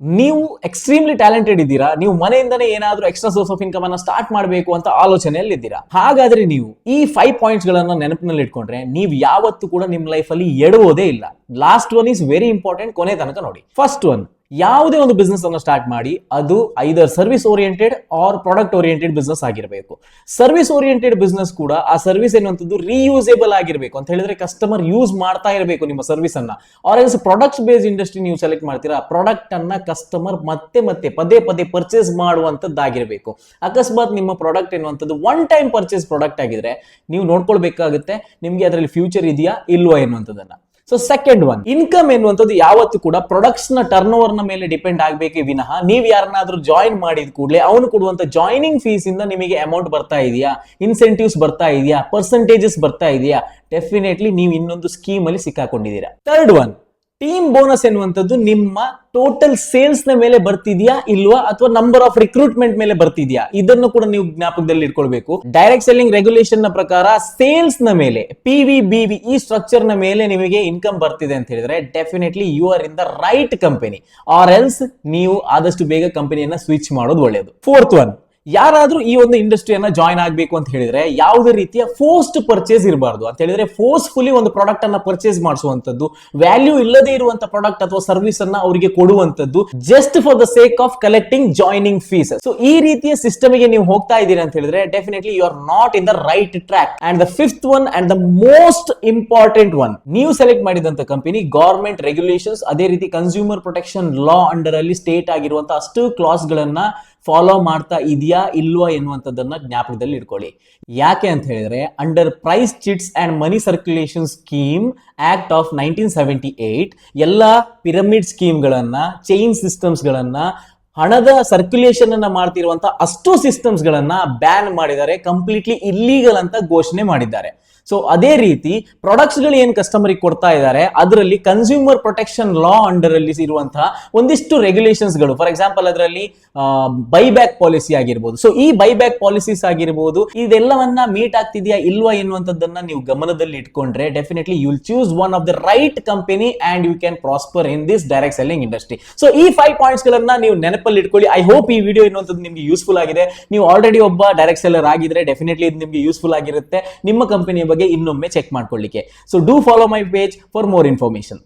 ನೀವು extremely talented ಇದ್ದೀರಾ, ನೀವು ಮನೆಯಿಂದನೇ ಏನಾದ್ರೂ ಎಕ್ಸ್ಟ್ರಾ ಸೋರ್ಸ್ ಆಫ್ ಇನ್ಕಮ್ ಅನ್ನ ಸ್ಟಾರ್ಟ್ ಮಾಡಬೇಕು ಅಂತ ಆಲೋಚನೆಯಲ್ಲಿ ಇದ್ದೀರಾ, ಹಾಗಾದ್ರೆ ನೀವು ಈ 5 ಪಾಯಿಂಟ್ಸ್ ಗಳನ್ನ ನೆನಪಿನಲ್ಲಿ ಇಟ್ಕೊಂಡ್ರೆ ನೀವು ಯಾವತ್ತೂ ಕೂಡ ನಿಮ್ಮ ಲೈಫ್ ಅಲ್ಲಿ ಎಡುವುದೇ ಇಲ್ಲ. Last one is very important, ಕೊನೆ ತನಕ ನೋಡಿ. ಫಸ್ಟ್ ಒನ್, ಯಾವುದೇ ಒಂದು ಬಿಸ್ನೆಸ್ ಅನ್ನು ಸ್ಟಾರ್ಟ್ ಮಾಡಿ ಅದು either service oriented or product oriented business ಆಗಿರಬೇಕು. ಸರ್ವಿಸ್ ಓರಿಯೆಂಟೆಡ್ ಬಿಸ್ನೆಸ್ ಕೂಡ ಆ ಸರ್ವಿಸ್ ಎನ್ನುವಂಥದ್ದು ರೀಯೂಸೇಬಲ್ ಆಗಿರಬೇಕು ಅಂತ ಹೇಳಿದ್ರೆ ಕಸ್ಟಮರ್ ಯೂಸ್ ಮಾಡ್ತಾ ಇರಬೇಕು ನಿಮ್ಮ ಸರ್ವಿಸ್ ಅನ್ನ. Or else products based industry ನೀವು ಸೆಲೆಕ್ಟ್ ಮಾಡ್ತೀರಾ, ಪ್ರಾಡಕ್ಟ್ ಅನ್ನ ಕಸ್ಟಮರ್ ಮತ್ತೆ ಮತ್ತೆ ಪದೇ ಪದೇ ಪರ್ಚೇಸ್ ಮಾಡುವಂತದ್ದಾಗಿರಬೇಕು. ಅಕಸ್ಮಾತ್ ನಿಮ್ಮ ಪ್ರಾಡಕ್ಟ್ ಎನ್ನುವಂಥದ್ದು ಒನ್ ಟೈಮ್ ಪರ್ಚೇಸ್ ಪ್ರಾಡಕ್ಟ್ ಆಗಿದ್ರೆ ನೀವು ನೋಡ್ಕೊಳ್ಬೇಕಾಗುತ್ತೆ ನಿಮ್ಗೆ ಅದರಲ್ಲಿ ಫ್ಯೂಚರ್ ಇದೆಯಾ ಇಲ್ವಾ ಎನ್ನುವಂಥದ್ದನ್ನ. ಸೊ ಸೆಕೆಂಡ್ ಒನ್, ಇನ್ಕಮ್ ಎನ್ನುವಂಥದ್ದು ಯಾವತ್ತೂ ಕೂಡ ಪ್ರೊಡಕ್ಟ್ಸ್ ನ ಟರ್ನ್ ಓವರ್ ನ ಮೇಲೆ ಡಿಪೆಂಡ್ ಆಗಬೇಕೇ ವಿನಃ ನೀವು ಯಾರನ್ನಾದ್ರೂ ಜಾಯಿನ್ ಮಾಡಿದ ಕೂಡಲೇ ಅವನು ಕೊಡುವಂತ ಜಾಯಿನಿಂಗ್ ಫೀಸ್ ಇಂದ ನಿಮಗೆ ಅಮೌಂಟ್ ಬರ್ತಾ ಇದೆಯಾ, ಇನ್ಸೆಂಟಿವ್ಸ್ ಬರ್ತಾ ಇದೆಯಾ, ಪರ್ಸೆಂಟೇಜಸ್ ಬರ್ತಾ ಇದೆಯಾ, ಡೆಫಿನೆಟ್ಲಿ ನೀವು ಇನ್ನೊಂದು ಸ್ಕೀಮ್ ಅಲ್ಲಿ ಸಿಕ್ಕಾಕೊಂಡಿದ್ದೀರಾ. ಥರ್ಡ್ ಒನ್, ಟೀಮ್ ಬೋನಸ್ ಎನ್ನುವಂಥದ್ದು ನಿಮ್ಮ ಟೋಟಲ್ ಸೇಲ್ಸ್ ನ ಮೇಲೆ ಬರ್ತಿದ್ಯಾ ಇಲ್ವಾ ಅಥವಾ ನಂಬರ್ ಆಫ್ ರಿಕ್ರೂಟ್ಮೆಂಟ್ ಮೇಲೆ ಬರ್ತಿದ್ಯಾ, ಇದನ್ನು ಕೂಡ ನೀವು ಜ್ಞಾಪಕದಲ್ಲಿ ಇಟ್ಕೊಳ್ಬೇಕು. ಡೈರೆಕ್ಟ್ ಸೆಲ್ಲಿಂಗ್ ರೆಗ್ಯುಲೇಷನ್ ನ ಪ್ರಕಾರ ಸೇಲ್ಸ್ ನ ಮೇಲೆ PVBV ಈ ಸ್ಟ್ರಕ್ಚರ್ ನ ಮೇಲೆ ನಿಮಗೆ ಇನ್ಕಮ್ ಬರ್ತಿದೆ ಅಂತ ಹೇಳಿದ್ರೆ definitely you are in the right company, or else ನೀವು ಆದಷ್ಟು ಬೇಗ ಕಂಪನಿಯನ್ನ ಸ್ವಿಚ್ ಮಾಡೋದು ಒಳ್ಳೆಯದು. ಫೋರ್ತ್ ಒನ್, ಯಾರಾದ್ರೂ ಈ ಒಂದು ಇಂಡಸ್ಟ್ರಿಯನ್ನ ಜಾಯಿನ್ ಆಗಬೇಕು ಅಂತ ಹೇಳಿದ್ರೆ ಯಾವುದೇ ರೀತಿಯ ಫೋರ್ಸ್ಡ್ ಪರ್ಚೇಸ್ ಇರಬಾರ್ದು. ಅಂತ ಹೇಳಿದ್ರೆ ಫೋರ್ಸ್ಫುಲಿ ಒಂದು ಪ್ರಾಡಕ್ಟ್ ಅನ್ನ ಪರ್ಚೇಸ್ ಮಾಡಿಸುವಂತದ್ದು, ವ್ಯಾಲ್ಯೂ ಇಲ್ಲದೆ ಇರುವಂತ ಪ್ರಾಡಕ್ಟ್ ಅಥವಾ ಸರ್ವಿಸ್ ಅನ್ನ ಅವರಿಗೆ ಕೊಡುವಂತದ್ದು just for the sake of collecting joining fees. So ಈ ರೀತಿಯ ಸಿಸ್ಟಮ್ ಗೆ ನೀವು ಹೋಗ್ತಾ ಇದ್ದೀರಾ ಅಂತ ಹೇಳಿದ್ರೆ definitely you are not in the right track. And the fifth one and the most important one, ನೀವು ಸೆಲೆಕ್ಟ್ ಮಾಡಿದಂತ ಕಂಪನಿ ಗವರ್ಮೆಂಟ್ ರೆಗ್ಯುಲೇಷನ್ಸ್ ಅದೇ ರೀತಿ ಕನ್ಸ್ಯೂಮರ್ ಪ್ರೊಟೆಕ್ಷನ್ ಲಾ ಅಂಡರ್ ಅಲ್ಲಿ ಸ್ಟೇಟ್ ಆಗಿರುವಂತಹ ಅಷ್ಟು ಕ್ಲಾಸ್ ಗಳನ್ನ ಫಾಲೋ ಮಾಡ್ತಾ ಇದೆಯಾ ಇಲ್ವಾ ಎನ್ನುವಂಥದ್ದನ್ನ ಜ್ಞಾಪಕದಲ್ಲಿ ಇಟ್ಕೊಳ್ಳಿ. ಯಾಕೆ ಅಂತ ಹೇಳಿದ್ರೆ under prize chits and money circulation scheme act of 1978 ಎಲ್ಲ ಪಿರಮಿಡ್ ಸ್ಕೀಮ್ ಗಳನ್ನ, ಚೈನ್ ಸಿಸ್ಟಮ್ಸ್ ಗಳನ್ನ, ಹಣದ ಸರ್ಕ್ಯುಲೇಷನ್ ಅನ್ನ ಮಾಡ್ತಿರುವಂತ ಅಷ್ಟು ಸಿಸ್ಟಮ್ಸ್ ಗಳನ್ನ ಬ್ಯಾನ್ ಮಾಡಿದ್ದಾರೆ, ಕಂಪ್ಲೀಟ್ಲಿ ಇಲ್ಲೀಗಲ್ ಅಂತ ಘೋಷಣೆ ಮಾಡಿದ್ದಾರೆ. ಸೊ ಅದೇ ರೀತಿ ಪ್ರಾಡಕ್ಟ್ಸ್ ಗಳು ಏನ್ ಕಸ್ಟಮರ್ ಕೊಡ್ತಾ ಇದ್ದಾರೆ ಅದರಲ್ಲಿ ಕನ್ಸ್ಯೂಮರ್ ಪ್ರೊಟೆಕ್ಷನ್ ಲಾ ಅಂಡರ್ ಅಲ್ಲಿ ಇರುವಂತಹ ಒಂದಿಷ್ಟು ರೆಗ್ಯುಲೇಷನ್ಸ್ ಗಳು, ಫಾರ್ ಎಕ್ಸಾಂಪಲ್ ಅದರಲ್ಲಿ ಬೈಬ್ಯಾಕ್ ಪಾಲಿಸಿ ಆಗಿರ್ಬೋದು. ಸೊ ಈ ಬೈಬ್ಯಾಕ್ ಪಾಲಿಸೀಸ್ ಆಗಿರ್ಬೋದು ಇದೆಲ್ಲವನ್ನ ಮೀಟ್ ಆಗ್ತಿದೆಯಾ ಇಲ್ವಾ ಎನ್ನುವಂಥದ್ದನ್ನ ನೀವು ಗಮನದಲ್ಲಿ ಇಟ್ಕೊಂಡ್ರೆ definitely you will choose one of the right company and you can prosper in this direct selling industry. So ಈ 5 ಪಾಯಿಂಟ್ಸ್ ಗಳನ್ನ ನೀವು ನೆನಪಲ್ಲಿ ಇಟ್ಕೊಳ್ಳಿ. ಐ ಹೋಪ್ ಈ ವಿಡಿಯೋ ಎನ್ನುವಂಥದ್ದು ನಿಮಗೆ ಯೂಸ್ಫುಲ್ ಆಗಿದೆ. ನೀವು ಆಲ್ರೆಡಿ ಒಬ್ಬ ಡೈರೆಕ್ಟ್ ಸೆಲ್ಲರ್ ಆಗಿದ್ರೆ ಡೆಫಿನೆಟ್ಲಿ ಇದು ನಿಮಗೆ ಯೂಸ್ಫುಲ್ ಆಗಿರುತ್ತೆ ನಿಮ್ಮ ಕಂಪನಿಯ ಬಗ್ಗೆ ಇನ್ನೊಮ್ಮೆ ಚೆಕ್ ಮಾಡ್ಕೊಳ್ಳಿಕ್ಕೆ. So do follow my page for more information.